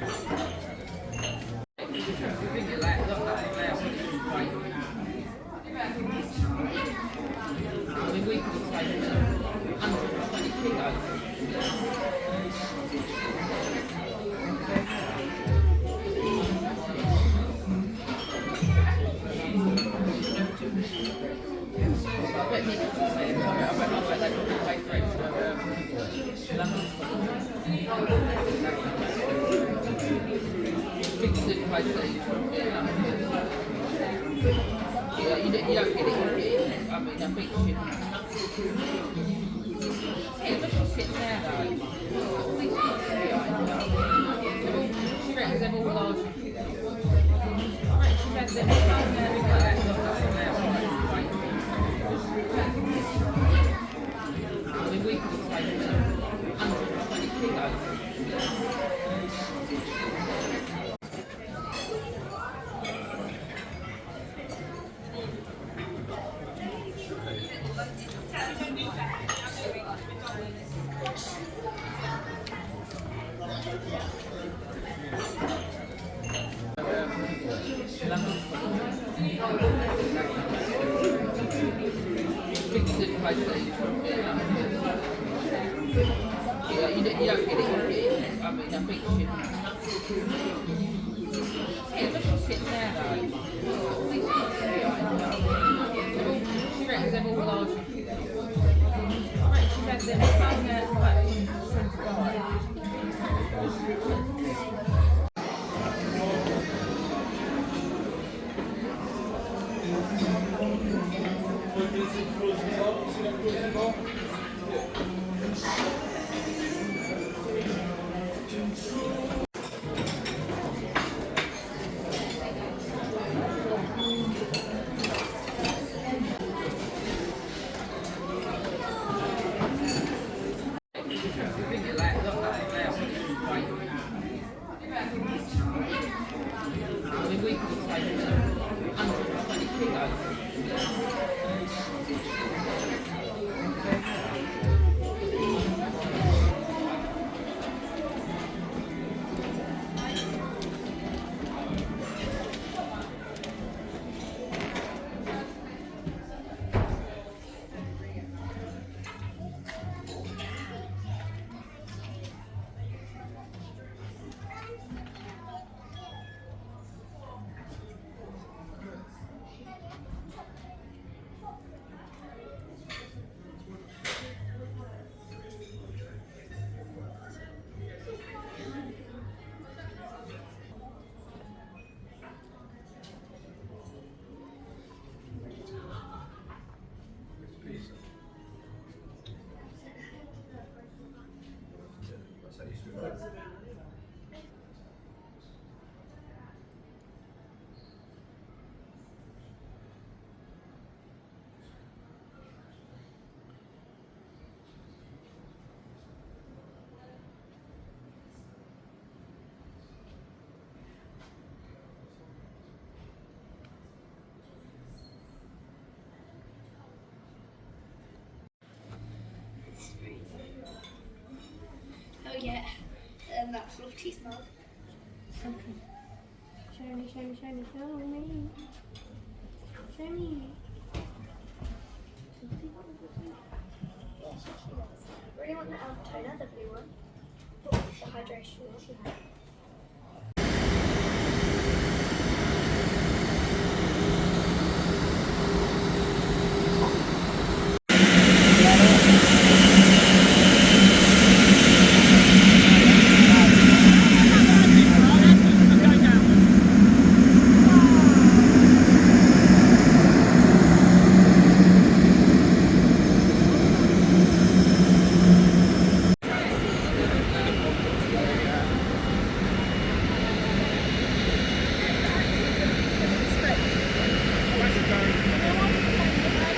We could have taken 120 kilos. I bet Nick was saying, sorry, I bet they couldn't pay for it to London. Big good place that you try to get Yeah, you don't get it, you get it. I mean, I think she especially sitting there though. She reckons they're all large. I reckon she's had them down there with like that I mean, we could have taken 120 kilos. Big good place that you try to get Yeah, you don't get it, you get it. I mean, I think especially sitting there though. She reckons they're all large. I reckon she's had them down there since I mean, we could have taken 120 kilos. Oh yeah, that's Lottie's mug. Okay. Show me, show me, show me, show me. Show me. Really want the elf toner, the blue one. The hydration one.